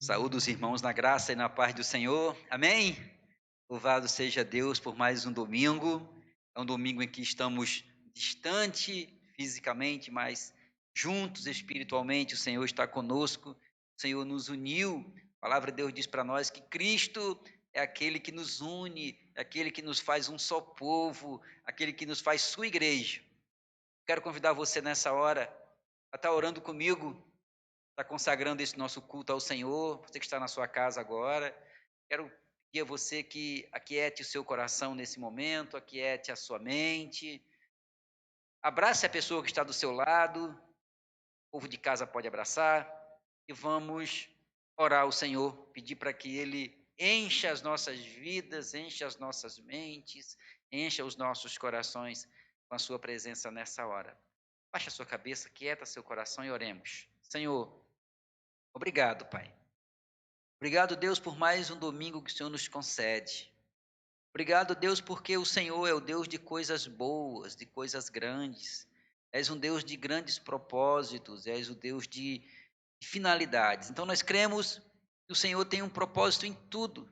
Saúdo os irmãos na graça e na paz do Senhor. Amém? Louvado seja Deus por mais um domingo. É um domingo em que estamos distante fisicamente, mas juntos espiritualmente. O Senhor está conosco. O Senhor nos uniu. A palavra de Deus diz para nós que Cristo é aquele que nos une, é aquele que nos faz um só povo, aquele que nos faz sua igreja. Quero convidar você nessa hora a estar orando comigo, está consagrando esse nosso culto ao Senhor. Você que está na sua casa agora, quero pedir a você que aquiete o seu coração nesse momento, aquiete a sua mente, abrace a pessoa que está do seu lado, o povo de casa pode abraçar, e vamos orar ao Senhor, pedir para que Ele encha as nossas vidas, encha as nossas mentes, encha os nossos corações com a sua presença nessa hora. Baixe a sua cabeça, quieta seu coração e oremos. Senhor, obrigado, Pai. Obrigado, Deus, por mais um domingo que o Senhor nos concede. Obrigado, Deus, porque o Senhor é o Deus de coisas boas, de coisas grandes. És um Deus de grandes propósitos, és o Deus de finalidades. Então nós cremos que o Senhor tem um propósito em tudo.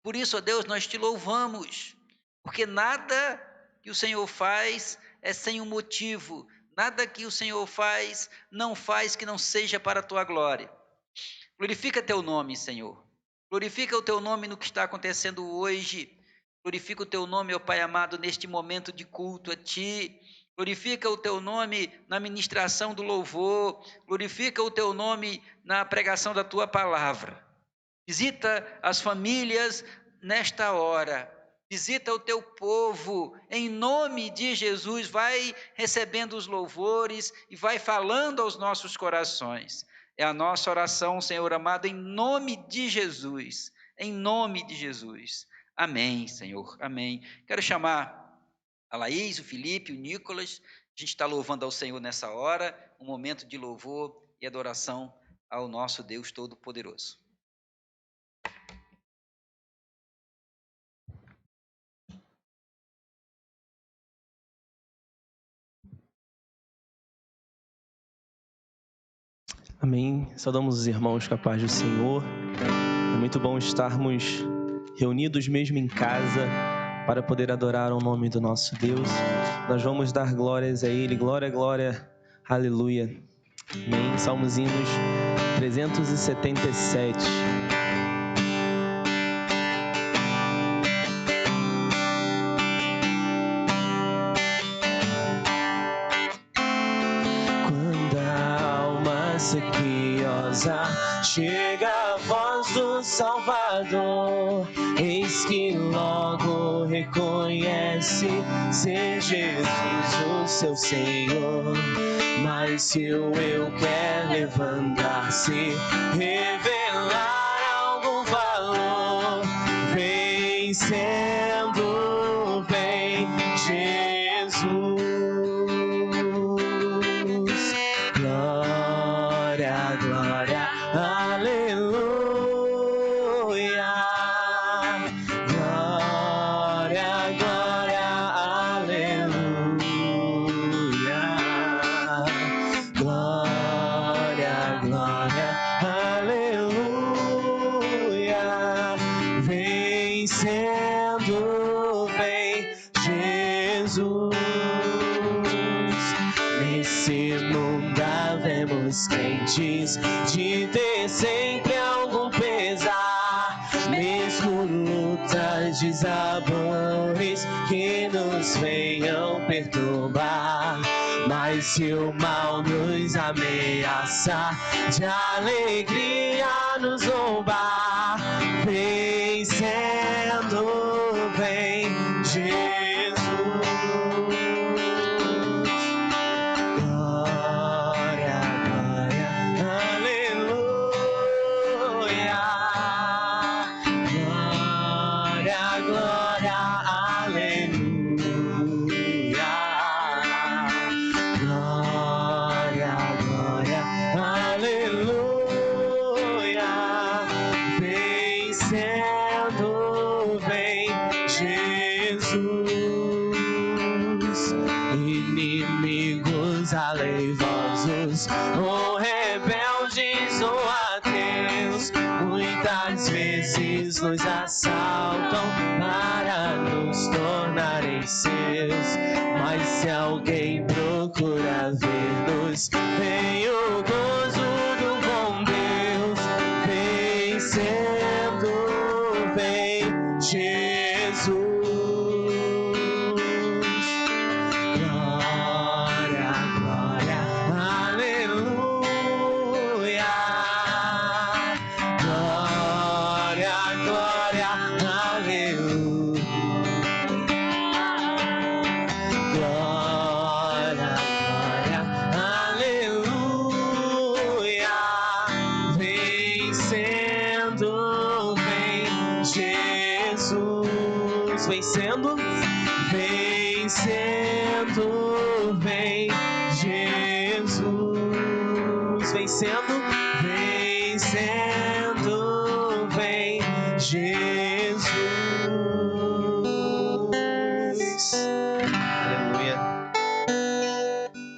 Por isso, ó Deus, nós te louvamos, porque nada que o Senhor faz é sem um motivo. Nada que o Senhor faz, não faz que não seja para a tua glória. Glorifica teu nome, Senhor. Glorifica o teu nome no que está acontecendo hoje. Glorifica o teu nome, ó Pai amado, neste momento de culto a ti. Glorifica o teu nome na ministração do louvor. Glorifica o teu nome na pregação da tua palavra. Visita as famílias nesta hora. Visita o teu povo, em nome de Jesus. Vai recebendo os louvores e vai falando aos nossos corações. É a nossa oração, Senhor amado, em nome de Jesus. Em nome de Jesus. Amém, Senhor. Amém. Quero chamar a Laís, o Felipe, o Nicolas. A gente está louvando ao Senhor nessa hora. Um momento de louvor e adoração ao nosso Deus Todo-Poderoso. Amém. Saudamos os irmãos com a paz do Senhor. É muito bom estarmos reunidos mesmo em casa para poder adorar o nome do nosso Deus. Nós vamos dar glórias a Ele. Glória, glória, aleluia. Amém. Salmos hinos 377. Sequiosa, chega a voz do Salvador, eis que logo reconhece ser Jesus o seu Senhor. Mas se o eu quer levantar-se, revelar algum valor, vencendo vem Jesus. Glória, aleluia. Glória, glória, aleluia. Glória, glória, aleluia. Vencendo vem Jesus. Nesse mundo havemos crentes de ter sempre algum pesar, mesmo lutas, desabores que nos venham perturbar. Mas se o mal nos ameaçar, de alegria nos roubar, vencendo vem Jesus. inimigos aleivosos, ou rebeldes ou ateus, muitas vezes nos assaltam para nos tornarem seus. Mas se alguém procura ver-nos, vem o gozo do bom Deus, vencendo, vem Jesus. Glória, glória, aleluia. Glória, glória, aleluia. Glória, glória, aleluia. Vencendo, vem Jesus. Vencendo, vencendo, vem Jesus. Vencendo, vencendo, vem Jesus. Aleluia.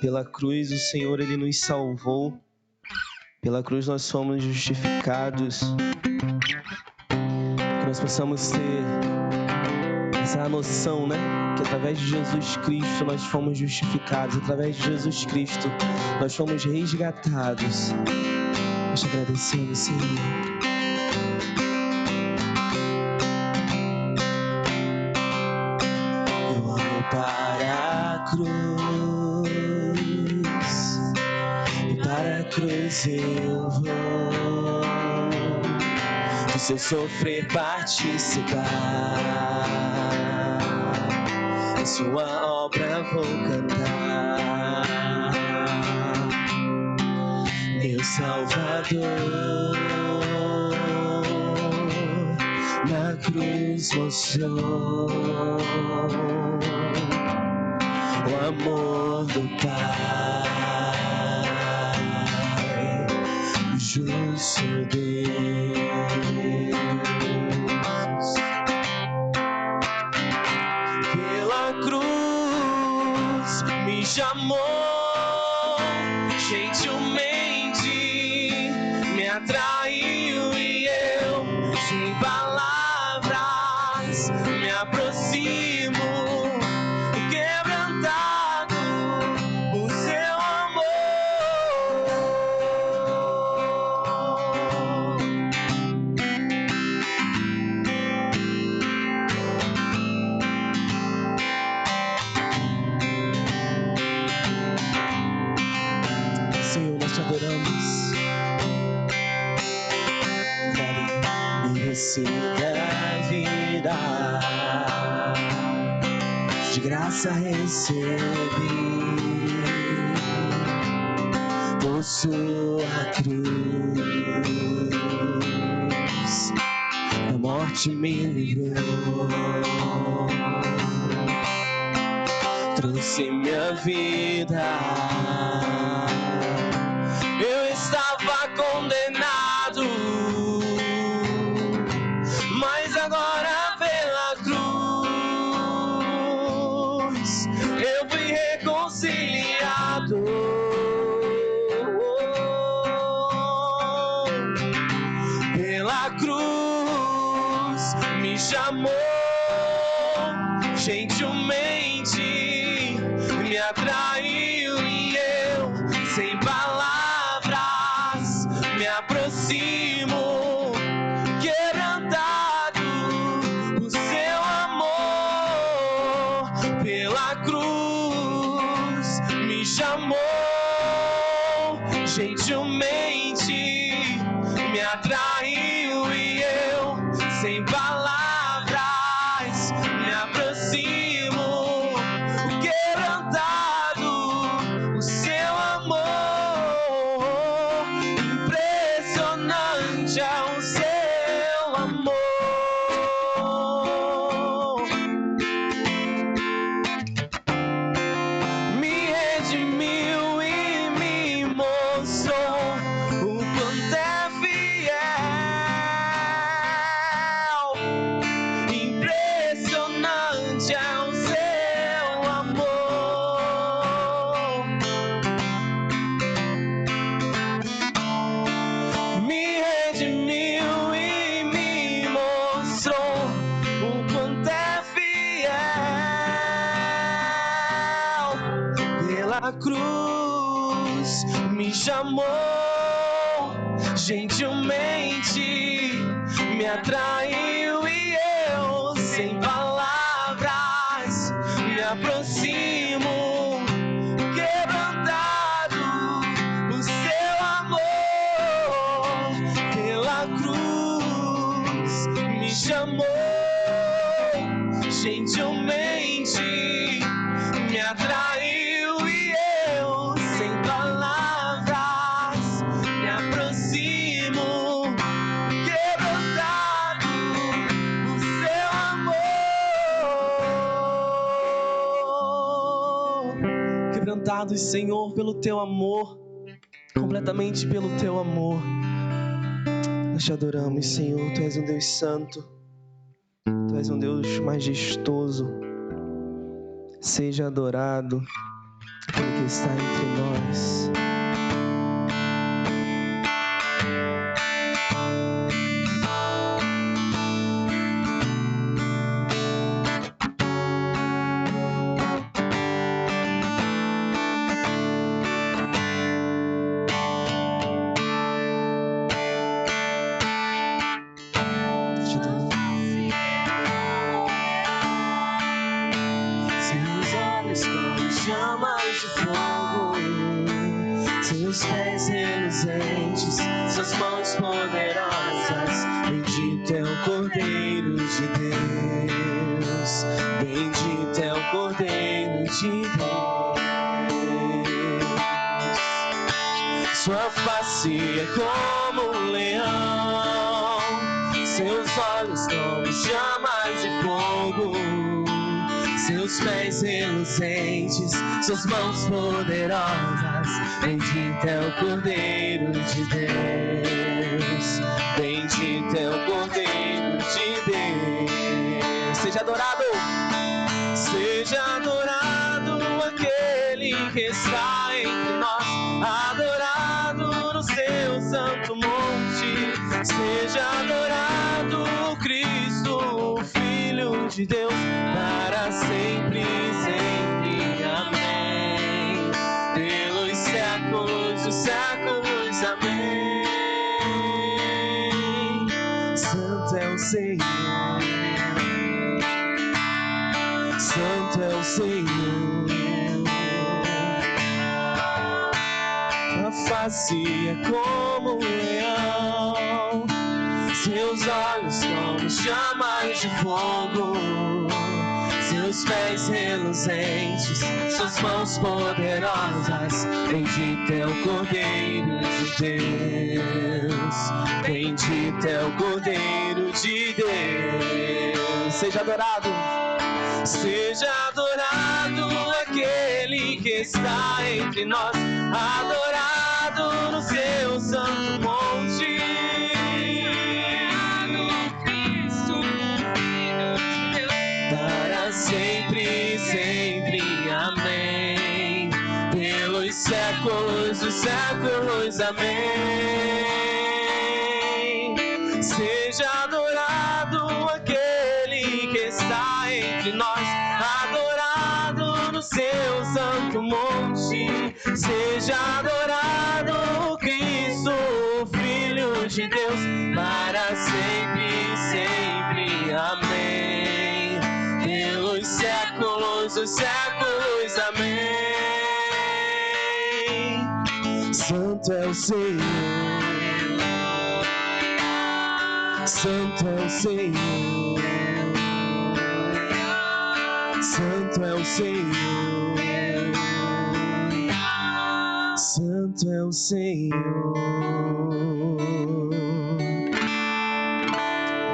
Pela cruz o Senhor, Ele nos salvou. Pela cruz nós somos justificados. Que nós possamos ter essa noção, né? Que através de Jesus Cristo nós fomos justificados. Através de Jesus Cristo nós fomos resgatados. Nós te agradecemos, Senhor. Eu amo para a cruz, e para a cruz eu vou, do seu sofrer participar, em sua obra vou cantar. Meu Salvador, na cruz mostrou o amor do Pai, o justo Deus. Pela cruz me chamou, gentilmente me atraiu, e eu, sem palavras, me aproximo, quebrantado por seu amor. Senhor, nós te adoramos. Da vida, de graça recebi, por sua cruz, a morte me livrou, trouxe minha vida. Eu estava condenado, mas agora pela cruz eu fui reconciliado. Pela cruz me chamou, gentilmente me atraiu, e eu, sem palavras, me aproximo, quebrantado por seu amor. Pela cruz me chamou, gentilmente me atraiu, e eu, sem palavras, me aproximo, quebrantado por seu amor. Impressionante é o seu amor. Me redimiu e me mostrou o quanto é fiel. pela cruz me chamou, gentilmente me atraiu e eu, sem palavras, me aproximo, quebrantado o seu amor. Pela cruz me chamou, gentilmente me atraiu e eu, sem palavras, me aproximo, quebrantado o seu amor. Quebrantados, Senhor, pelo teu amor, completamente pelo teu amor. Nós te adoramos, Senhor. Tu és um Deus santo, tu és um Deus majestoso. Seja adorado aquele que está entre nós. Chamas de fogo, seus pés reluzentes, suas mãos poderosas. Bendito é o Cordeiro de Deus, bendito é o Cordeiro de Deus. Sua face é como um leão, seus olhos como chamas de fogo, seus pés reluzentes, suas mãos poderosas. Bendito é o Cordeiro de Deus, bendito é o Cordeiro de Deus. Seja adorado aquele que está entre nós, adorado no seu santo monte. Seja adorado Cristo, o Filho de Deus, para sempre, sempre, amém. Pelos séculos dos séculos, amém. Santo é o Senhor, santo é o Senhor. A face é como um leão, seus olhos como chamas de fogo, seus pés reluzentes, suas mãos poderosas. Bendito é o Cordeiro de Deus, bendito é o Cordeiro de Deus. Seja adorado aquele que está entre nós, adorado no seu santo monte. Sempre, sempre, amém. Pelos séculos dos séculos, amém. Seja adorado aquele que está entre nós, adorado no seu santo monte. Seja adorado Cristo, o Filho de Deus, para sempre, sempre, amém. Pelos séculos dos séculos, amém. Santo é o Senhor, santo é o Senhor, santo é o Senhor, santo é o Senhor.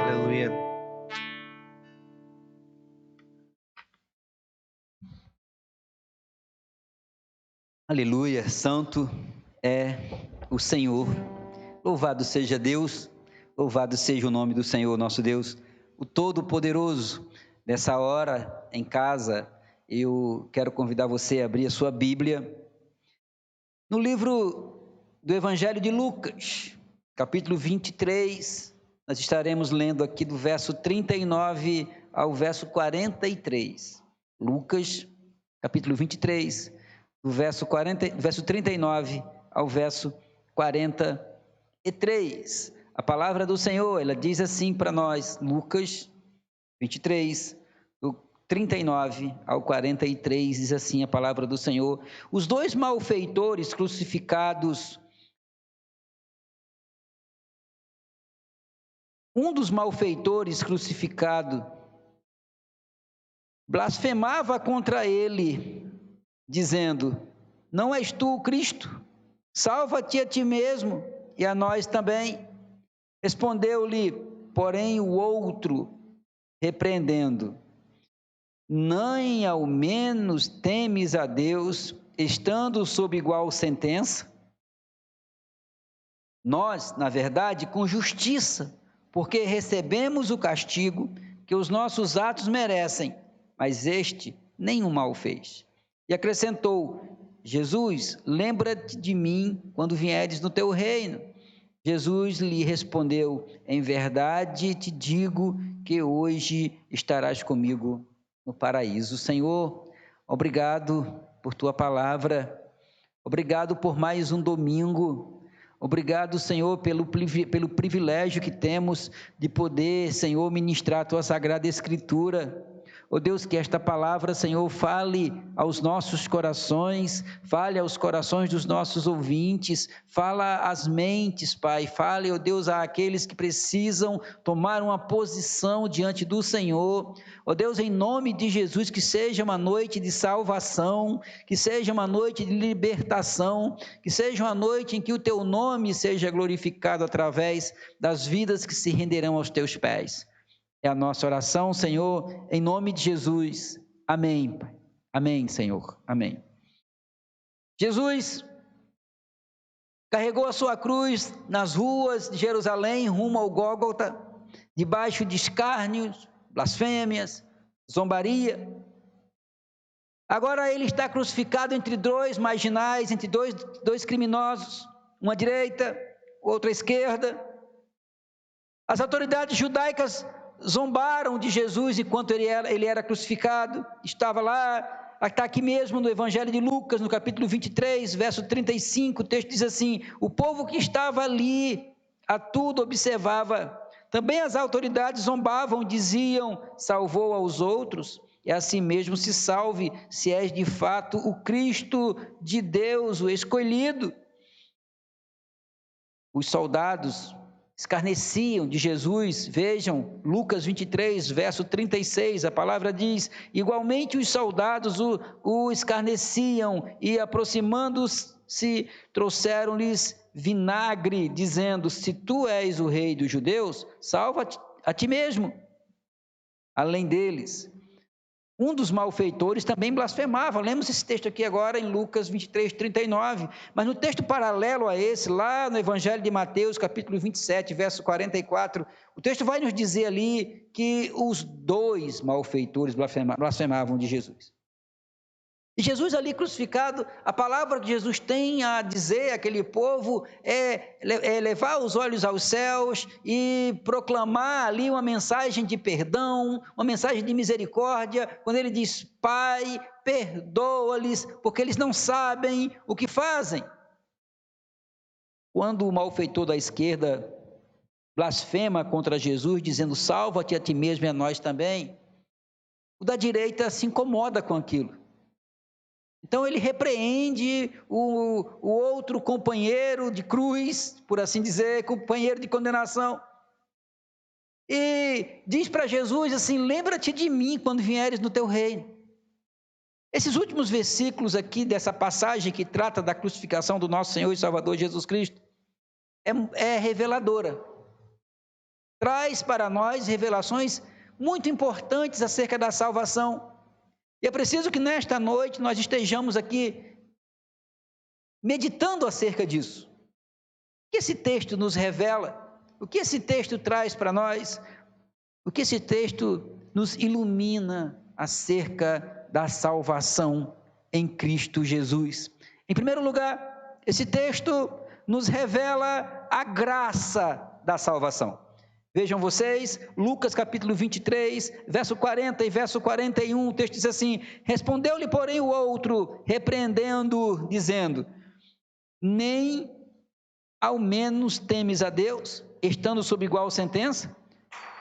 Aleluia. Aleluia, santo é o Senhor. Louvado seja Deus, louvado seja o nome do Senhor, nosso Deus, o Todo-Poderoso. Nessa hora, em casa, eu quero convidar você a abrir a sua Bíblia no livro do Evangelho de Lucas, capítulo 23. Nós estaremos lendo aqui do verso 39 ao verso 43. Lucas, capítulo 23, do verso 39 ao verso 43. A palavra do Senhor, ela diz assim para nós, Lucas 23, do 39 ao 43, diz assim a palavra do Senhor: os dois malfeitores crucificados, um dos malfeitores crucificado, blasfemava contra ele, dizendo: não és tu o Cristo? Salva-te a ti mesmo e a nós também. Respondeu-lhe, porém, o outro, repreendendo: nem ao menos temes a Deus, estando sob igual sentença? Nós, na verdade, com justiça, porque recebemos o castigo que os nossos atos merecem, mas este nenhum mal fez. E acrescentou: Jesus, lembra-te de mim quando vieres no teu reino. Jesus lhe respondeu: em verdade te digo que hoje estarás comigo no paraíso. Senhor, obrigado por tua palavra, obrigado por mais um domingo. Obrigado, Senhor, pelo privilégio que temos de poder, Senhor, ministrar a tua sagrada escritura. Ó Deus, que esta palavra, Senhor, fale aos nossos corações, fale aos corações dos nossos ouvintes, fala às mentes, Pai, fale, ó Deus, àqueles que precisam tomar uma posição diante do Senhor. Ó Deus, em nome de Jesus, que seja uma noite de salvação, que seja uma noite de libertação, que seja uma noite em que o Teu nome seja glorificado através das vidas que se renderão aos Teus pés. É a nossa oração, Senhor, em nome de Jesus. Amém, Pai. Amém, Senhor. Amém. Jesus carregou a sua cruz nas ruas de Jerusalém, rumo ao Gólgota, debaixo de escárnios, blasfêmias, zombaria. Agora ele está crucificado entre dois marginais, entre dois criminosos, uma à direita, outra à esquerda. As autoridades judaicas zombaram de Jesus enquanto ele era crucificado. Estava lá, está aqui mesmo no Evangelho de Lucas, no capítulo 23, verso 35, o texto diz assim: o povo que estava ali a tudo observava. Também as autoridades zombavam, diziam: salvou aos outros, e assim mesmo se salve, se és de fato o Cristo de Deus, o escolhido. Os soldados escarneciam de Jesus. Vejam, Lucas 23, verso 36, a palavra diz: igualmente os soldados o escarneciam e, aproximando-se, trouxeram-lhes vinagre, dizendo: se tu és o rei dos judeus, salva-te a ti mesmo. Além deles, um dos malfeitores também blasfemava. Lemos esse texto aqui agora em Lucas 23, 39, mas no texto paralelo a esse, lá no Evangelho de Mateus, capítulo 27, verso 44, o texto vai nos dizer ali que os dois malfeitores blasfemavam de Jesus. E Jesus ali crucificado, a palavra que Jesus tem a dizer àquele povo é levar os olhos aos céus e proclamar ali uma mensagem de perdão, uma mensagem de misericórdia, quando ele diz: Pai, perdoa-lhes, porque eles não sabem o que fazem. Quando o malfeitor da esquerda blasfema contra Jesus, dizendo: salva-te a ti mesmo e a nós também, o da direita se incomoda com aquilo. Então ele repreende o outro companheiro de cruz, por assim dizer, companheiro de condenação, e diz para Jesus assim: lembra-te de mim quando vieres no teu reino. Esses últimos versículos aqui dessa passagem que trata da crucificação do nosso Senhor e Salvador Jesus Cristo é reveladora. Traz para nós revelações muito importantes acerca da salvação. E é preciso que nesta noite nós estejamos aqui meditando acerca disso. O que esse texto nos revela? O que esse texto traz para nós? O que esse texto nos ilumina acerca da salvação em Cristo Jesus? Em primeiro lugar, esse texto nos revela a graça da salvação. Vejam vocês, Lucas capítulo 23, verso 40 e verso 41, o texto diz assim: respondeu-lhe, porém, o outro, repreendendo, dizendo: nem ao menos temes a Deus, estando sob igual sentença?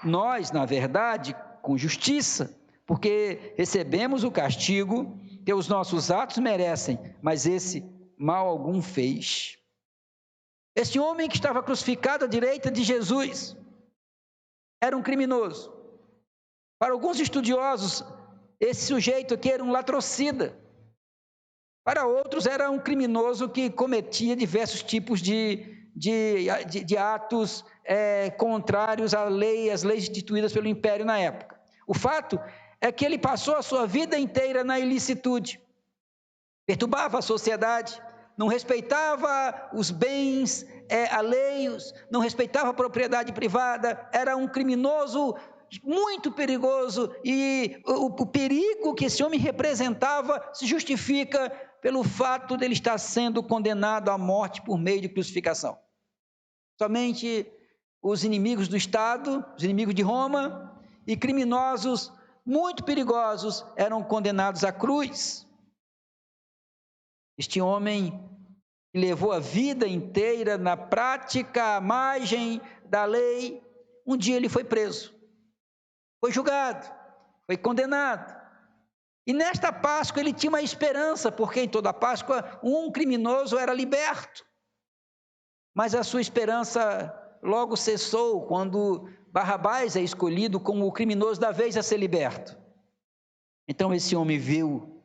Nós, na verdade, com justiça, porque recebemos o castigo que os nossos atos merecem, mas esse mal algum fez. Este homem que estava crucificado à direita de Jesus era um criminoso. Para alguns estudiosos, esse sujeito aqui era um latrocida. Para outros, era um criminoso que cometia diversos tipos de atos contrários à lei, às leis instituídas pelo Império na época. O fato é que ele passou a sua vida inteira na ilicitude, perturbava a sociedade, não respeitava os bens alheios, não respeitava a propriedade privada, era um criminoso muito perigoso, e o perigo que esse homem representava se justifica pelo fato dele estar sendo condenado à morte por meio de crucificação. Somente os inimigos do Estado, os inimigos de Roma e criminosos muito perigosos eram condenados à cruz. Este homem que levou a vida inteira na prática, à margem da lei, um dia ele foi preso, foi julgado, foi condenado. E nesta Páscoa ele tinha uma esperança, porque em toda Páscoa um criminoso era liberto. Mas a sua esperança logo cessou quando Barrabás é escolhido como o criminoso da vez a ser liberto. Então esse homem viu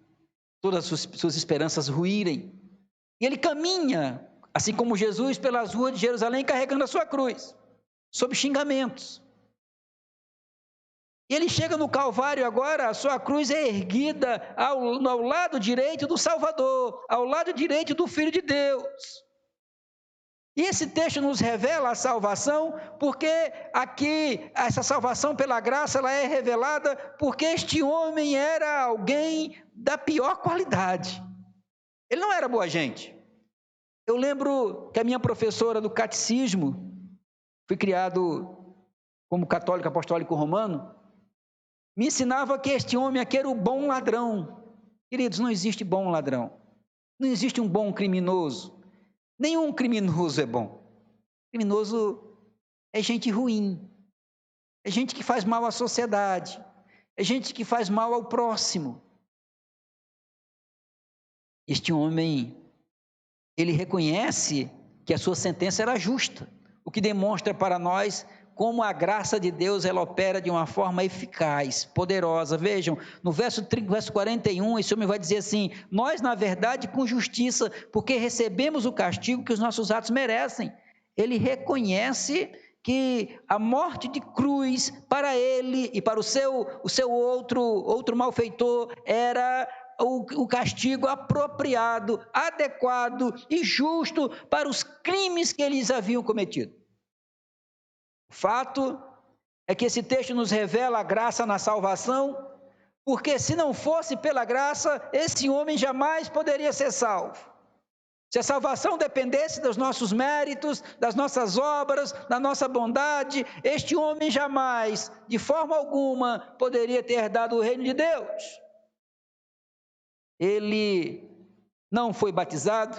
todas as suas esperanças ruírem. E ele caminha, assim como Jesus, pelas ruas de Jerusalém, carregando a sua cruz, sob xingamentos. E ele chega no Calvário agora, a sua cruz é erguida ao lado direito do Salvador, ao lado direito do Filho de Deus. E esse texto nos revela a salvação, porque aqui, essa salvação pela graça, ela é revelada porque este homem era alguém da pior qualidade. Ele não era boa gente. Eu lembro que a minha professora do catecismo, fui criado como católico apostólico romano, me ensinava que este homem aqui era o bom ladrão. Queridos, não existe bom ladrão. Não existe um bom criminoso. Nenhum criminoso é bom. Criminoso é gente ruim. É gente que faz mal à sociedade. É gente que faz mal ao próximo. Este homem, ele reconhece que a sua sentença era justa, o que demonstra para nós como a graça de Deus, ela opera de uma forma eficaz, poderosa. Vejam, no verso 41, esse homem vai dizer assim: nós, na verdade, com justiça, porque recebemos o castigo que os nossos atos merecem. Ele reconhece que a morte de cruz, para ele e para o seu outro malfeitor, era o castigo apropriado, adequado e justo para os crimes que eles haviam cometido. O fato é que esse texto nos revela a graça na salvação, porque se não fosse pela graça, esse homem jamais poderia ser salvo. Se a salvação dependesse dos nossos méritos, das nossas obras, da nossa bondade, este homem jamais, de forma alguma, poderia ter herdado o reino de Deus. Ele não foi batizado,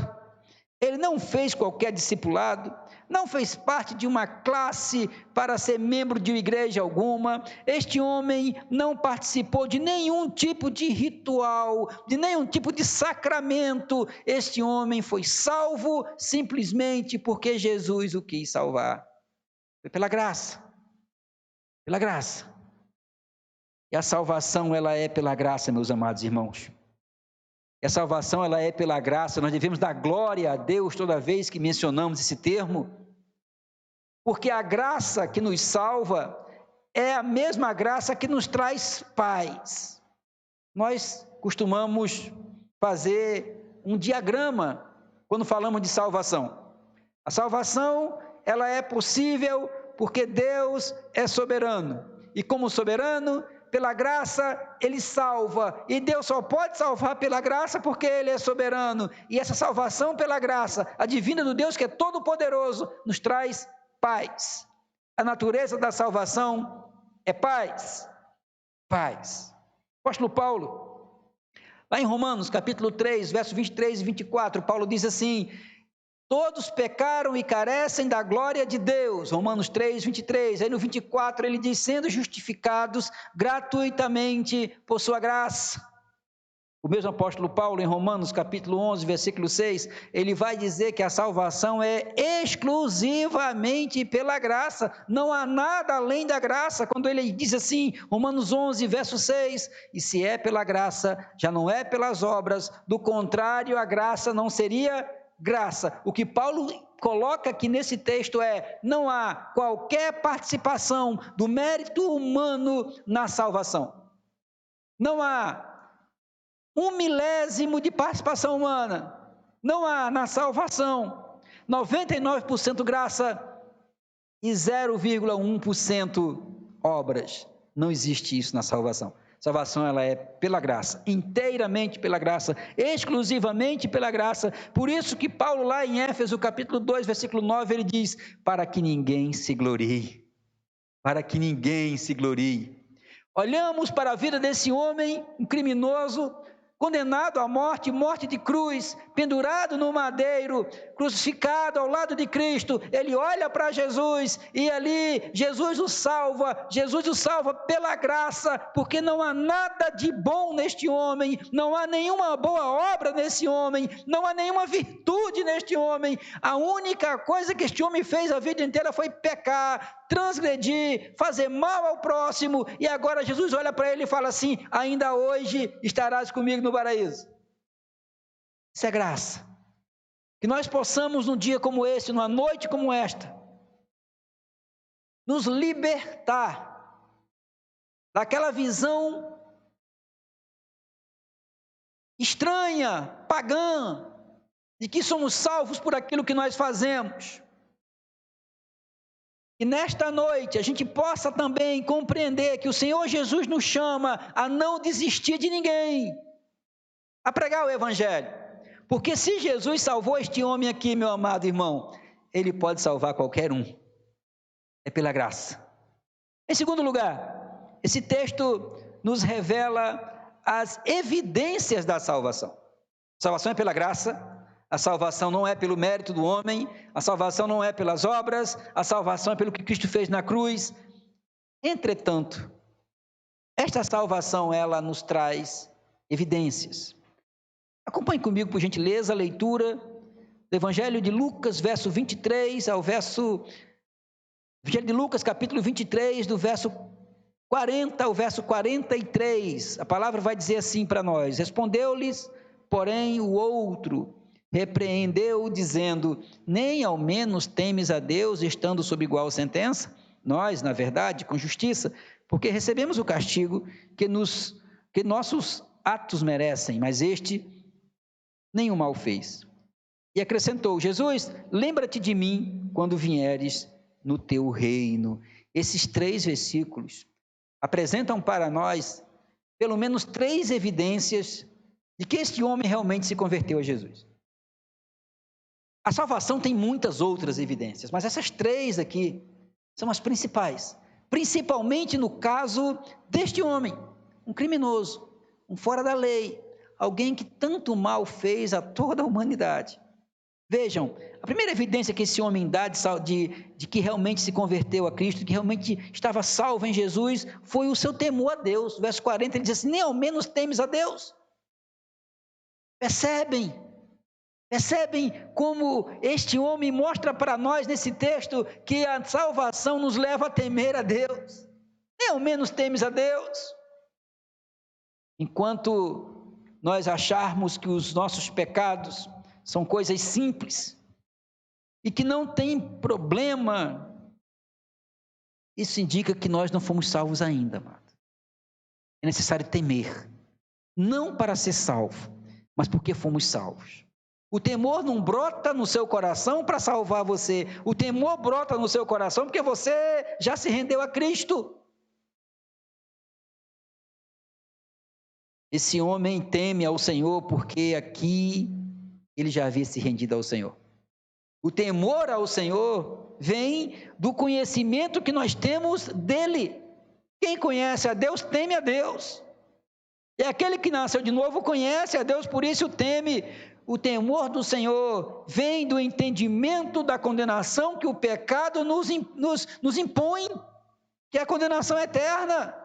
ele não fez qualquer discipulado, não fez parte de uma classe para ser membro de igreja alguma. Este homem não participou de nenhum tipo de ritual, de nenhum tipo de sacramento. Este homem foi salvo simplesmente porque Jesus o quis salvar. Foi pela graça. Pela graça. E a salvação, ela é pela graça, meus amados irmãos. E a salvação, ela é pela graça. Nós devemos dar glória a Deus toda vez que mencionamos esse termo, porque a graça que nos salva é a mesma graça que nos traz paz. Nós costumamos fazer um diagrama quando falamos de salvação. A salvação, ela é possível porque Deus é soberano, e como soberano, pela graça, Ele salva, e Deus só pode salvar pela graça porque Ele é soberano, e essa salvação pela graça, a divina do Deus que é todo poderoso, nos traz paz. A natureza da salvação é paz. Paz. O apóstolo Paulo, lá em Romanos, capítulo 3, versos 23 e 24, Paulo diz assim: todos pecaram e carecem da glória de Deus. Romanos 3, 23. Aí no 24 ele diz: sendo justificados gratuitamente por sua graça. O mesmo apóstolo Paulo, em Romanos capítulo 11, versículo 6, ele vai dizer que a salvação é exclusivamente pela graça, não há nada além da graça, quando ele diz assim, Romanos 11, verso 6, e se é pela graça, já não é pelas obras, do contrário, a graça não seria graça. O que Paulo coloca aqui nesse texto é: não há qualquer participação do mérito humano na salvação. Não há 1/1000 de participação humana. Não há na salvação. 99% graça e 0,1% obras. Não existe isso na salvação. Salvação, ela é pela graça, inteiramente pela graça, exclusivamente pela graça. Por isso que Paulo, lá em Éfeso, capítulo 2, versículo 9, ele diz: para que ninguém se glorie. Para que ninguém se glorie. Olhamos para a vida desse homem, um criminoso, condenado à morte, morte de cruz, pendurado no madeiro, crucificado ao lado de Cristo. Ele olha para Jesus e ali Jesus o salva pela graça, porque não há nada de bom neste homem, não há nenhuma boa obra nesse homem, não há nenhuma virtude neste homem. A única coisa que este homem fez a vida inteira foi pecar, transgredir, fazer mal ao próximo, e agora Jesus olha para ele e fala assim: ainda hoje estarás comigo no paraíso. Isso é graça. Que nós possamos num dia como esse, numa noite como esta, nos libertar daquela visão estranha, pagã, de que somos salvos por aquilo que nós fazemos. E nesta noite a gente possa também compreender que o Senhor Jesus nos chama a não desistir de ninguém, a pregar o Evangelho. Porque se Jesus salvou este homem aqui, meu amado irmão, Ele pode salvar qualquer um. É pela graça. Em segundo lugar, esse texto nos revela as evidências da salvação. A salvação é pela graça. A salvação não é pelo mérito do homem, a salvação não é pelas obras, a salvação é pelo que Cristo fez na cruz. Entretanto, esta salvação, ela nos traz evidências. Acompanhe comigo, por gentileza, a leitura do Evangelho de Lucas, verso 23 ao verso... Evangelho de Lucas, capítulo 23, do verso 40 ao verso 43. A palavra vai dizer assim para nós: respondeu-lhes, porém, o outro repreendeu, dizendo: nem ao menos temes a Deus, estando sob igual sentença? Nós, na verdade, com justiça, porque recebemos o castigo que nossos atos merecem, mas este nenhum mal fez. E acrescentou: Jesus, lembra-te de mim quando vieres no teu reino. Esses 3 versículos apresentam para nós pelo menos 3 evidências de que este homem realmente se converteu a Jesus. A salvação tem muitas outras evidências, mas essas 3 aqui são as principais, principalmente no caso deste homem, um criminoso, um fora da lei, alguém que tanto mal fez a toda a humanidade. Vejam, a primeira evidência que esse homem dá de que realmente se converteu a Cristo, que realmente estava salvo em Jesus, foi o seu temor a Deus. Verso 40, ele diz assim: nem ao menos temes a Deus. Percebem como este homem mostra para nós nesse texto que a salvação nos leva a temer a Deus. Nem ao menos temes a Deus. Enquanto nós acharmos que os nossos pecados são coisas simples e que não tem problema, isso indica que nós não fomos salvos ainda, amado. É necessário temer, não para ser salvo, mas porque fomos salvos. O temor não brota no seu coração para salvar você, o temor brota no seu coração porque você já se rendeu a Cristo. Esse homem teme ao Senhor porque aqui ele já havia se rendido ao Senhor. O temor ao Senhor vem do conhecimento que nós temos dele. Quem conhece a Deus, teme a Deus. E aquele que nasceu de novo conhece a Deus, por isso teme. O temor do Senhor vem do entendimento da condenação que o pecado nos impõe, que é a condenação eterna.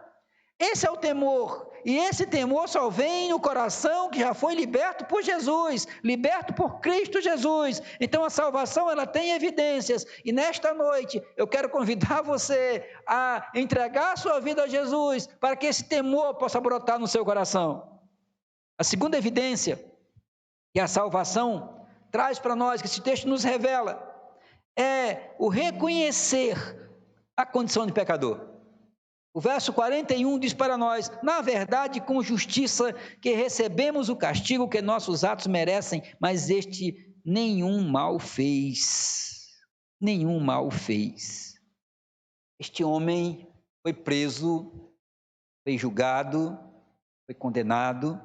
Esse é o temor, e esse temor só vem no coração que já foi liberto por Jesus, liberto por Cristo Jesus. Então a salvação, ela tem evidências, e nesta noite eu quero convidar você a entregar a sua vida a Jesus, para que esse temor possa brotar no seu coração. A segunda evidência que a salvação traz para nós, que esse texto nos revela, é o reconhecer a condição de pecador. O verso 41 diz para nós: na verdade, com justiça que recebemos o castigo que nossos atos merecem, mas este nenhum mal fez. Nenhum mal fez. Este homem foi preso, foi julgado, foi condenado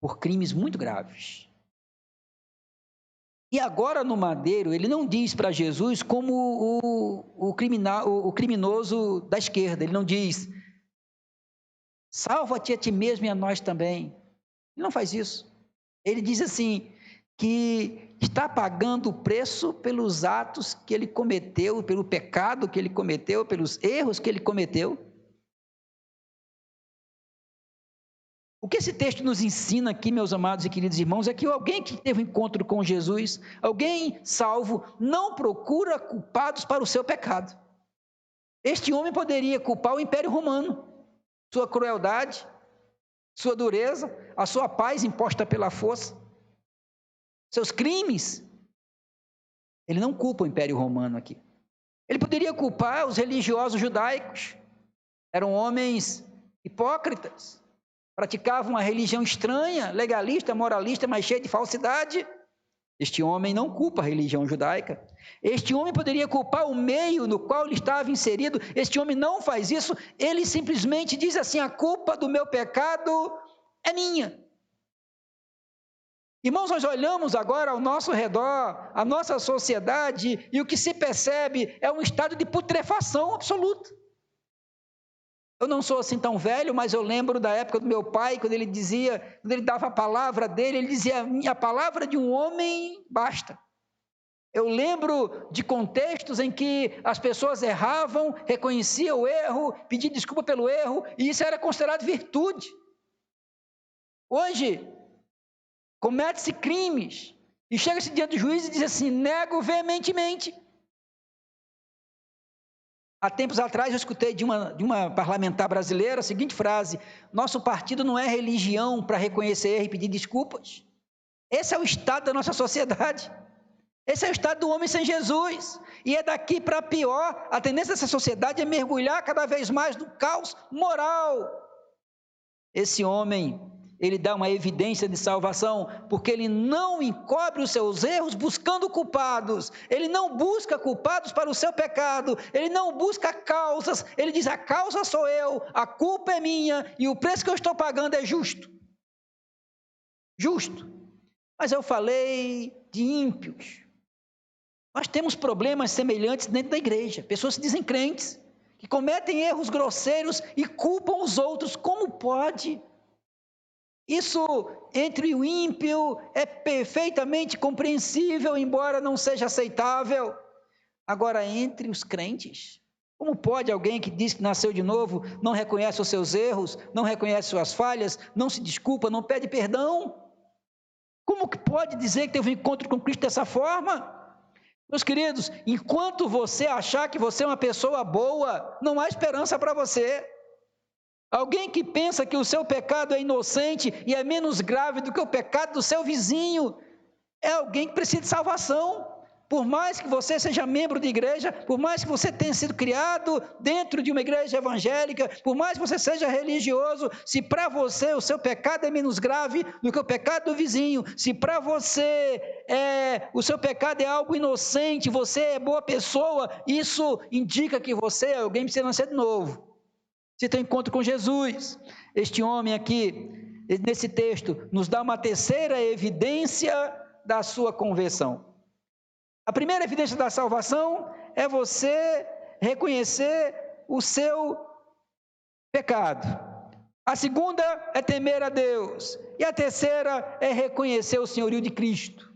por crimes muito graves. E agora no madeiro, ele não diz para Jesus como o criminoso da esquerda, ele não diz: salva-te a ti mesmo e a nós também. Ele não faz isso. Ele diz assim, que está pagando o preço pelos atos que ele cometeu, pelo pecado que ele cometeu, pelos erros que ele cometeu. O que esse texto nos ensina aqui, meus amados e queridos irmãos, é que alguém que teve um encontro com Jesus, alguém salvo, não procura culpados para o seu pecado. Este homem poderia culpar o Império Romano, sua crueldade, sua dureza, a sua paz imposta pela força, seus crimes. Ele não culpa o Império Romano aqui. Ele poderia culpar os religiosos judaicos, eram homens hipócritas, praticavam uma religião estranha, legalista, moralista, mas cheia de falsidade. Este homem não culpa a religião judaica. Este homem poderia culpar o meio no qual ele estava inserido. Este homem não faz isso. Ele simplesmente diz assim: a culpa do meu pecado é minha. Irmãos, nós olhamos agora ao nosso redor, a nossa sociedade, e o que se percebe é um estado de putrefação absoluta. Eu não sou assim tão velho, mas eu lembro da época do meu pai, quando ele dava a palavra dele, ele dizia: a palavra de um homem basta. Eu lembro de contextos em que as pessoas erravam, reconheciam o erro, pediam desculpa pelo erro, e isso era considerado virtude. Hoje, comete-se crimes, e chega-se diante do juiz e diz assim: nego veementemente. Há tempos atrás eu escutei de uma parlamentar brasileira a seguinte frase: nosso partido não é religião para reconhecer erro e pedir desculpas. Esse é o estado da nossa sociedade. Esse é o estado do homem sem Jesus. E é daqui para pior. A tendência dessa sociedade é mergulhar cada vez mais no caos moral. Esse homem, ele dá uma evidência de salvação, porque ele não encobre os seus erros buscando culpados, ele não busca culpados para o seu pecado, ele não busca causas, ele diz: a causa sou eu, a culpa é minha, e o preço que eu estou pagando é justo. Justo. Mas eu falei de ímpios. Nós temos problemas semelhantes dentro da igreja, pessoas que se dizem crentes, que cometem erros grosseiros e culpam os outros. Como pode? Isso entre o ímpio é perfeitamente compreensível, embora não seja aceitável. Agora, entre os crentes, como pode alguém que diz que nasceu de novo, não reconhece os seus erros, não reconhece suas falhas, não se desculpa, não pede perdão? Como que pode dizer que teve um encontro com Cristo dessa forma? Meus queridos, enquanto você achar que você é uma pessoa boa, não há esperança para você. Alguém que pensa que o seu pecado é inocente e é menos grave do que o pecado do seu vizinho, é alguém que precisa de salvação. Por mais que você seja membro de igreja, por mais que você tenha sido criado dentro de uma igreja evangélica, por mais que você seja religioso, se para você o seu pecado é menos grave do que o pecado do vizinho, se para você o seu pecado é algo inocente, você é boa pessoa, isso indica que você é alguém que precisa nascer de novo. Você tem encontro com Jesus. Este homem aqui, nesse texto, nos dá uma terceira evidência da sua conversão. A primeira evidência da salvação é você reconhecer o seu pecado. A segunda é temer a Deus. E a terceira é reconhecer o senhorio de Cristo.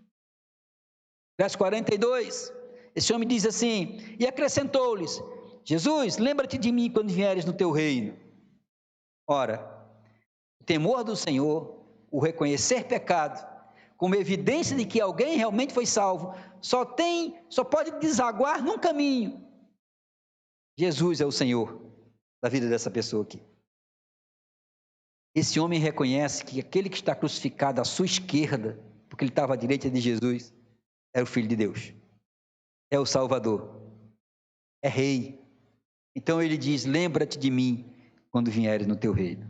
Verso 42, esse homem diz assim: e acrescentou-lhes: Jesus, lembra-te de mim quando vieres no teu reino. Ora, o temor do Senhor, o reconhecer pecado, como evidência de que alguém realmente foi salvo, só pode desaguar num caminho. Jesus é o Senhor da vida dessa pessoa aqui. Esse homem reconhece que aquele que está crucificado à sua esquerda, porque ele estava à direita de Jesus, é o Filho de Deus, é o Salvador, é Rei. Então ele diz: lembra-te de mim quando vieres no teu reino.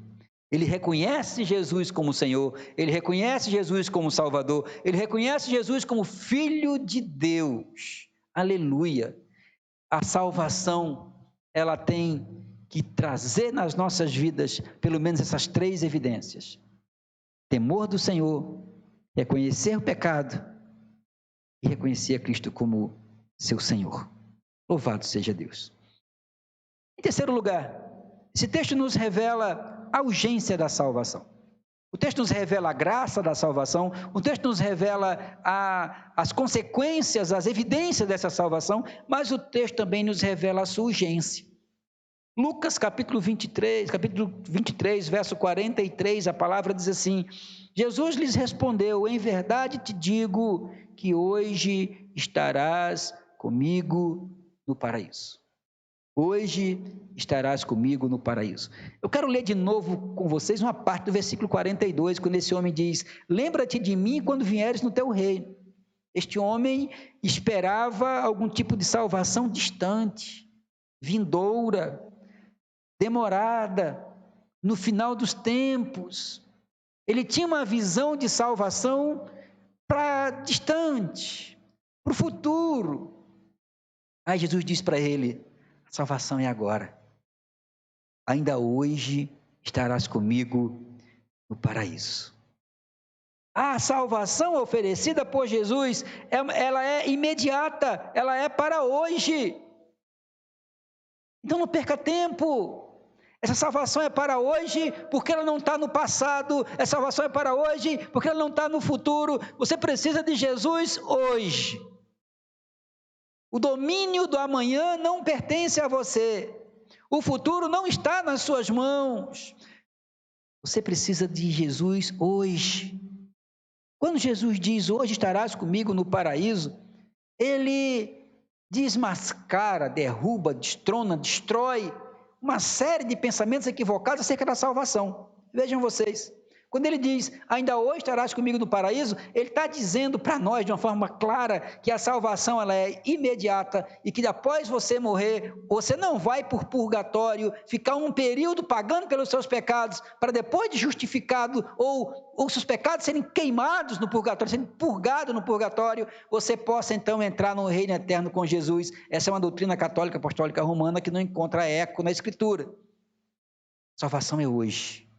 Ele reconhece Jesus como Senhor, ele reconhece Jesus como Salvador, ele reconhece Jesus como Filho de Deus. Aleluia! A salvação, ela tem que trazer nas nossas vidas pelo menos essas três evidências: temor do Senhor, reconhecer o pecado e reconhecer a Cristo como seu Senhor. Louvado seja Deus. Em terceiro lugar, esse texto nos revela a urgência da salvação. O texto nos revela a graça da salvação, o texto nos revela as consequências, as evidências dessa salvação, mas o texto também nos revela a sua urgência. Lucas capítulo 23, verso 43, a palavra diz assim: Jesus lhes respondeu: em verdade te digo que hoje estarás comigo no paraíso. Hoje estarás comigo no paraíso. Eu quero ler de novo com vocês uma parte do versículo 42, quando esse homem diz: lembra-te de mim quando vieres no teu reino. Este homem esperava algum tipo de salvação distante, vindoura, demorada, no final dos tempos. Ele tinha uma visão de salvação para distante, para o futuro. Aí Jesus diz para ele: a salvação é agora. Ainda hoje estarás comigo no paraíso. A salvação oferecida por Jesus, ela é imediata, ela é para hoje. Então não perca tempo. Essa salvação é para hoje, porque ela não está no passado. Essa salvação é para hoje, porque ela não está no futuro. Você precisa de Jesus hoje. O domínio do amanhã não pertence a você. O futuro não está nas suas mãos. Você precisa de Jesus hoje. Quando Jesus diz: hoje estarás comigo no paraíso, ele desmascara, derruba, destrona, destrói uma série de pensamentos equivocados acerca da salvação. Vejam vocês, quando ele diz: ainda hoje estarás comigo no paraíso, ele está dizendo para nós de uma forma clara que a salvação ela é imediata e que após você morrer, você não vai por purgatório, ficar um período pagando pelos seus pecados, para depois de justificado ou seus pecados serem queimados no purgatório, serem purgados no purgatório, você possa então entrar no reino eterno com Jesus. Essa é uma doutrina católica apostólica romana que não encontra eco na Escritura. Salvação é hoje.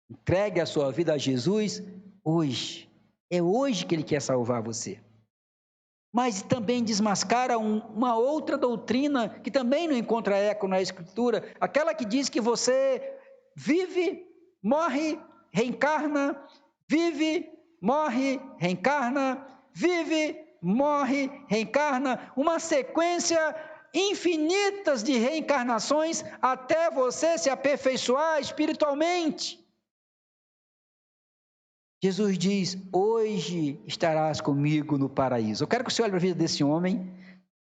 Entregue a sua vida a Jesus hoje. É hoje que Ele quer salvar você. Mas também desmascara uma outra doutrina que também não encontra eco na Escritura, aquela que diz que você vive, morre, reencarna, vive, morre, reencarna, vive, morre, reencarna, uma sequência infinitas de reencarnações até você se aperfeiçoar espiritualmente. Jesus diz: hoje estarás comigo no paraíso. Eu quero que você olhe para a vida desse homem.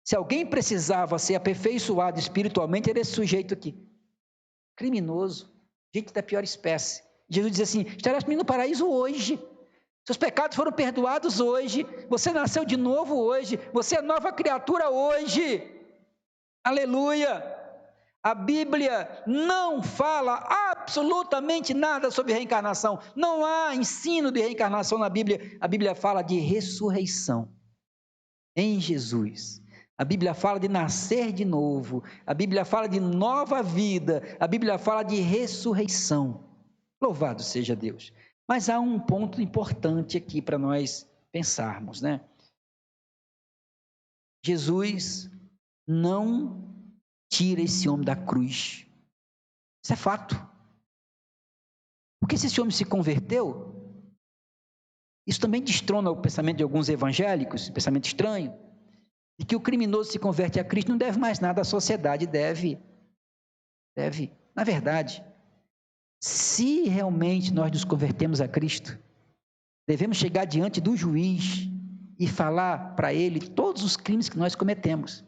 Se alguém precisava ser aperfeiçoado espiritualmente, era esse sujeito aqui. Criminoso, gente da pior espécie. Jesus diz assim: estarás comigo no paraíso hoje. Seus pecados foram perdoados hoje. Você nasceu de novo hoje. Você é nova criatura hoje. Aleluia! A Bíblia não fala absolutamente nada sobre reencarnação. Não há ensino de reencarnação na Bíblia. A Bíblia fala de ressurreição em Jesus. A Bíblia fala de nascer de novo. A Bíblia fala de nova vida. A Bíblia fala de ressurreição. Louvado seja Deus. Mas há um ponto importante aqui para nós pensarmos, né? Jesus não tira esse homem da cruz. Isso é fato. Porque se esse homem se converteu, isso também destrona o pensamento de alguns evangélicos, pensamento estranho, de que o criminoso se converte a Cristo não deve mais nada à sociedade, deve. Na verdade, se realmente nós nos convertemos a Cristo, devemos chegar diante do juiz e falar para ele todos os crimes que nós cometemos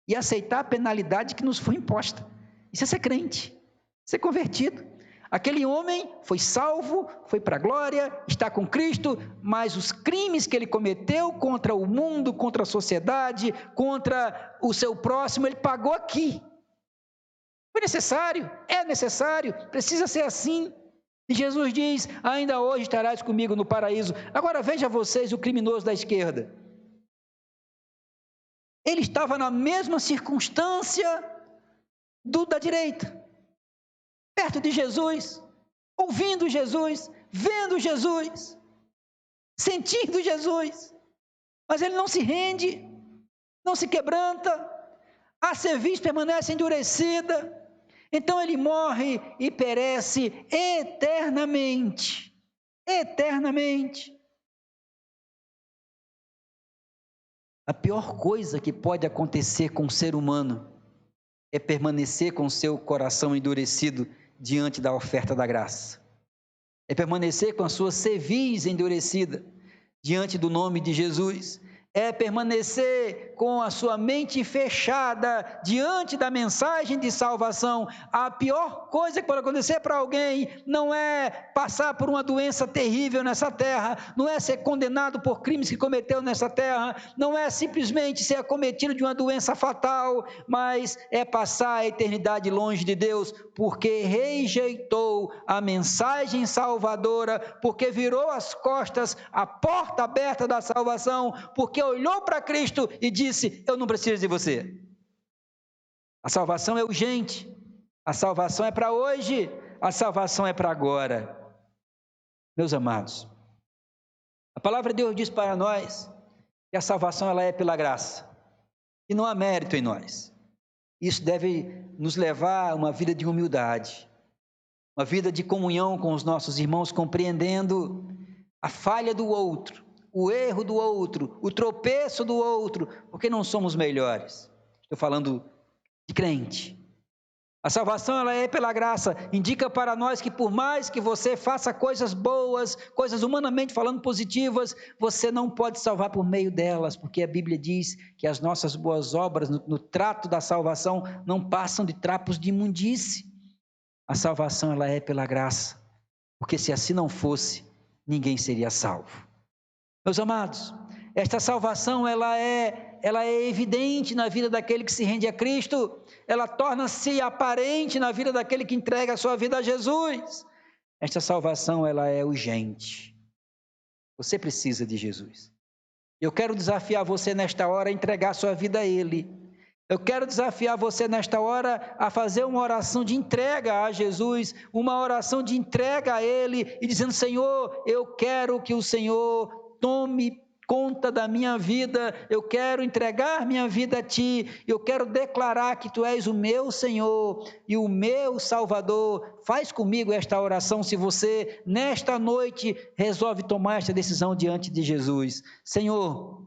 e aceitar a penalidade que nos foi imposta. Isso é ser crente, ser convertido. Aquele homem foi salvo, foi para a glória, está com Cristo, mas os crimes que ele cometeu contra o mundo, contra a sociedade, contra o seu próximo, ele pagou aqui. Foi necessário, é necessário, precisa ser assim. E Jesus diz, ainda hoje estarás comigo no paraíso. Agora veja vocês o criminoso da esquerda. Ele estava na mesma circunstância do da direita. Perto de Jesus, ouvindo Jesus, vendo Jesus, sentindo Jesus, mas ele não se rende, não se quebranta, a cerviz permanece endurecida, então ele morre e perece eternamente, eternamente. A pior coisa que pode acontecer com o ser humano é permanecer com seu coração endurecido diante da oferta da graça. É permanecer com a sua cerviz endurecida diante do nome de Jesus. É permanecer com a sua mente fechada diante da mensagem de salvação. A pior coisa que pode acontecer para alguém não é passar por uma doença terrível nessa terra, não é ser condenado por crimes que cometeu nessa terra, não é simplesmente ser acometido de uma doença fatal, mas é passar a eternidade longe de Deus, porque rejeitou a mensagem salvadora, porque virou as costas à porta aberta da salvação, porque olhou para Cristo e disse, eu não preciso de você. A salvação é urgente, a salvação é para hoje, a salvação é para agora. Meus amados, a palavra de Deus diz para nós que a salvação ela é pela graça, e não há mérito em nós. Isso deve nos levar a uma vida de humildade, uma vida de comunhão com os nossos irmãos, compreendendo a falha do outro, o erro do outro, o tropeço do outro, porque não somos melhores. Estou falando de crente. A salvação ela é pela graça, indica para nós que por mais que você faça coisas boas, coisas humanamente falando positivas, você não pode salvar por meio delas, porque a Bíblia diz que as nossas boas obras no trato da salvação não passam de trapos de imundície. A salvação ela é pela graça, porque se assim não fosse, ninguém seria salvo. Meus amados, esta salvação ela é evidente na vida daquele que se rende a Cristo, ela torna-se aparente na vida daquele que entrega a sua vida a Jesus. Esta salvação ela é urgente. Você precisa de Jesus. Eu quero desafiar você nesta hora a entregar a sua vida a Ele. Eu quero desafiar você nesta hora a fazer uma oração de entrega a Jesus, uma oração de entrega a Ele e dizendo, Senhor, eu quero que o Senhor tome conta da minha vida, eu quero entregar minha vida a Ti, eu quero declarar que Tu és o meu Senhor e o meu Salvador. Faz comigo esta oração se você nesta noite resolve tomar esta decisão diante de Jesus. Senhor,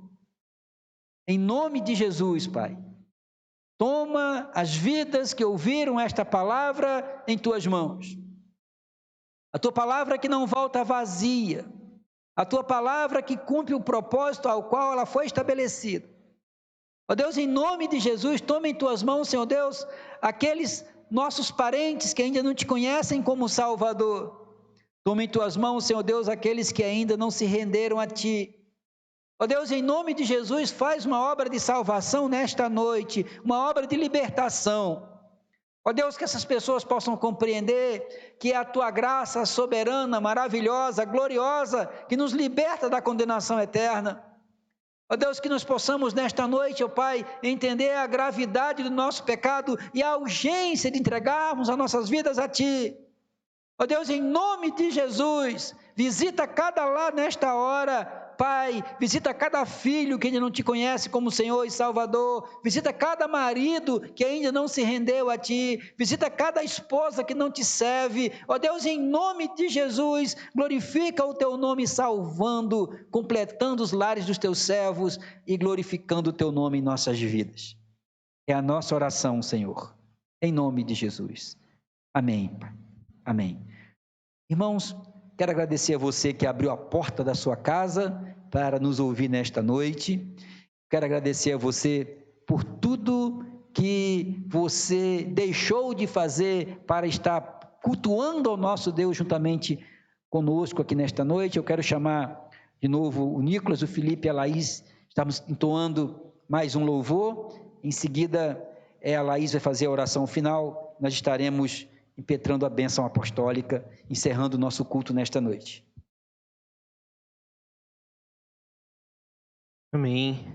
em nome de Jesus, Pai, toma as vidas que ouviram esta palavra em Tuas mãos. A Tua palavra que não volta vazia, a Tua palavra que cumpre o propósito ao qual ela foi estabelecida. Ó Deus, em nome de Jesus, toma em Tuas mãos, Senhor Deus, aqueles nossos parentes que ainda não Te conhecem como Salvador. Toma em Tuas mãos, Senhor Deus, aqueles que ainda não se renderam a Ti. Ó Deus, em nome de Jesus, faz uma obra de salvação nesta noite, uma obra de libertação. Ó Deus, que essas pessoas possam compreender que é a Tua graça soberana, maravilhosa, gloriosa, que nos liberta da condenação eterna. Ó Deus, que nós possamos nesta noite, ó Pai, entender a gravidade do nosso pecado e a urgência de entregarmos as nossas vidas a Ti. Ó Deus, em nome de Jesus, visita cada lar nesta hora, pai, visita cada filho que ainda não te conhece como Senhor e Salvador, visita cada marido que ainda não se rendeu a ti, visita cada esposa que não te serve. Ó Deus, em nome de Jesus, glorifica o teu nome salvando, completando os lares dos teus servos e glorificando o teu nome em nossas vidas. É a nossa oração, Senhor, em nome de Jesus. Amém, Pai. Amém. Irmãos, quero agradecer a você que abriu a porta da sua casa para nos ouvir nesta noite. Quero agradecer a você por tudo que você deixou de fazer para estar cultuando ao nosso Deus juntamente conosco aqui nesta noite. Eu quero chamar de novo o Nicolas, o Felipe e a Laís. Estamos entoando mais um louvor. Em seguida, a Laís vai fazer a oração final. Nós estaremos impetrando a bênção apostólica, encerrando o nosso culto nesta noite. Amém.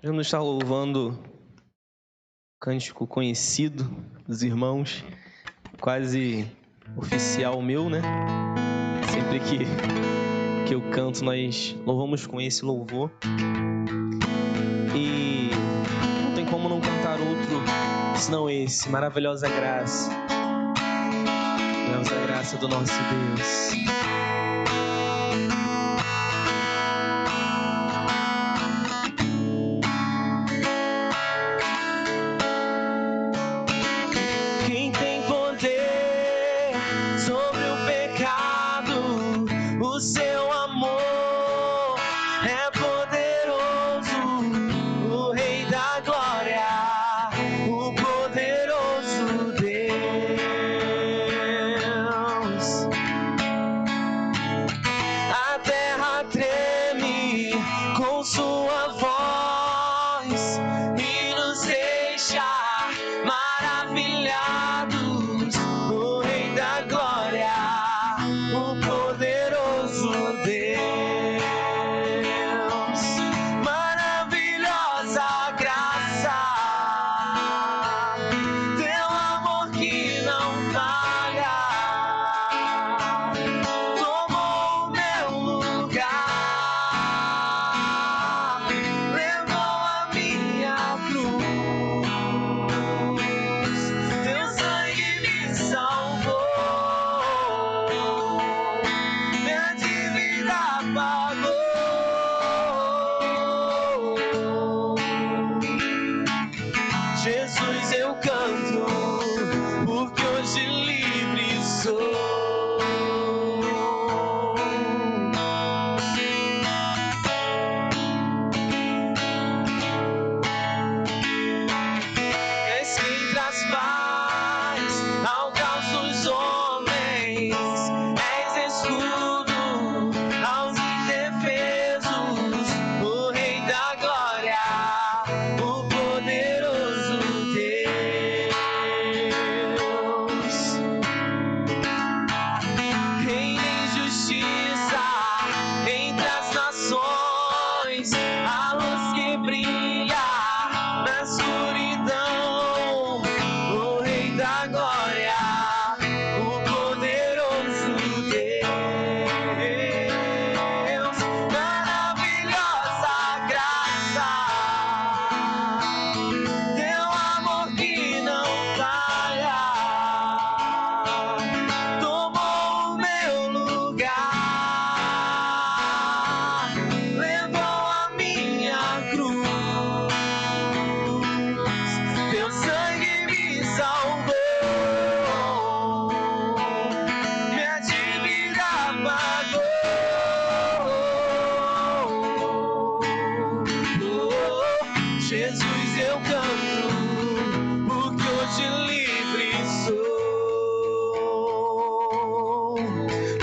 Vamos estar louvando o cântico conhecido dos irmãos, quase oficial meu, né? Sempre que eu canto, nós louvamos com esse louvor. E não tem como não cantar outro, senão esse, Maravilhosa Graça. Maravilhosa Graça do nosso Deus.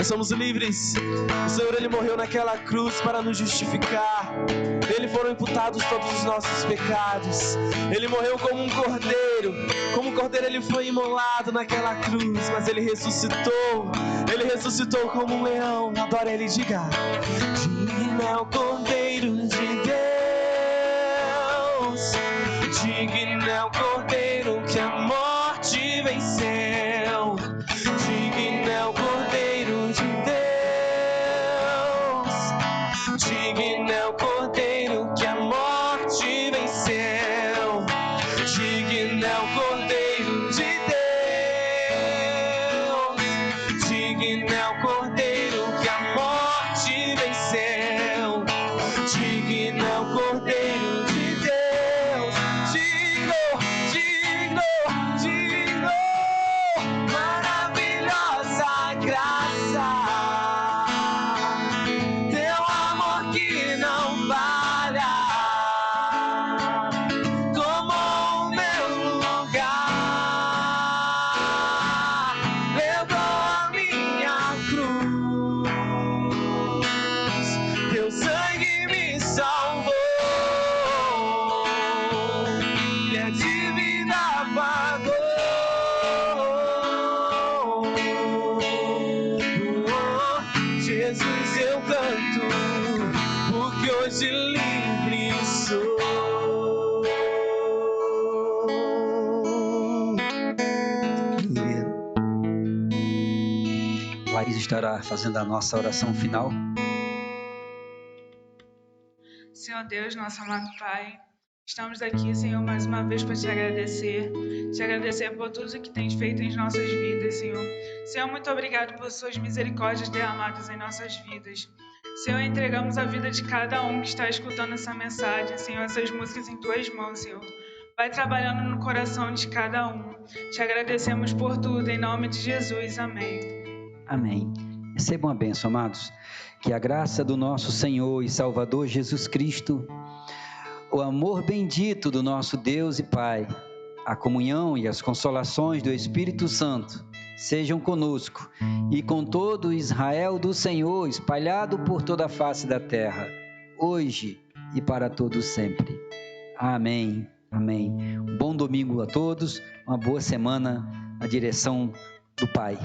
Somos livres. O Senhor, Ele morreu naquela cruz para nos justificar. Nele foram imputados todos os nossos pecados. Ele morreu como um cordeiro. Como um cordeiro Ele foi imolado naquela cruz, mas Ele ressuscitou. Ele ressuscitou como um leão. Adora Ele, diga: digno é o Cordeiro de Deus. Digno é o Cordeiro que a morte venceu. Digno é o Cordeiro de Deus. digno é o Cordeiro de Deus, digno, maravilhosa graça, teu amor que não falha, tomou o meu lugar, levou a minha cruz, teu sangue me salvou, minha dívida pagou. Jesus, eu canto, porque hoje livre sou. Laís estará fazendo a nossa oração final. Senhor Deus, nosso amado Pai, estamos aqui, Senhor, mais uma vez para te agradecer por tudo que tens feito em nossas vidas, Senhor. Senhor, muito obrigado por suas misericórdias derramadas em nossas vidas. Senhor, entregamos a vida de cada um que está escutando essa mensagem, Senhor, essas músicas em tuas mãos, Senhor. Vai trabalhando no coração de cada um. Te agradecemos por tudo, em nome de Jesus. Amém. Amém. Recebam a bênção, amados. Que a graça do nosso Senhor e Salvador Jesus Cristo, o amor bendito do nosso Deus e Pai, a comunhão e as consolações do Espírito Santo sejam conosco e com todo o Israel do Senhor espalhado por toda a face da terra, hoje e para todos sempre. Amém. Amém. Um bom domingo a todos, uma boa semana na direção do Pai.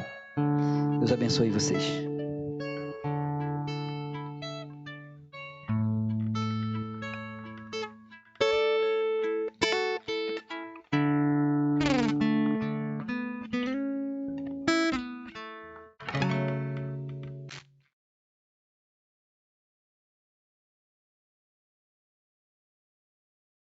Deus abençoe vocês.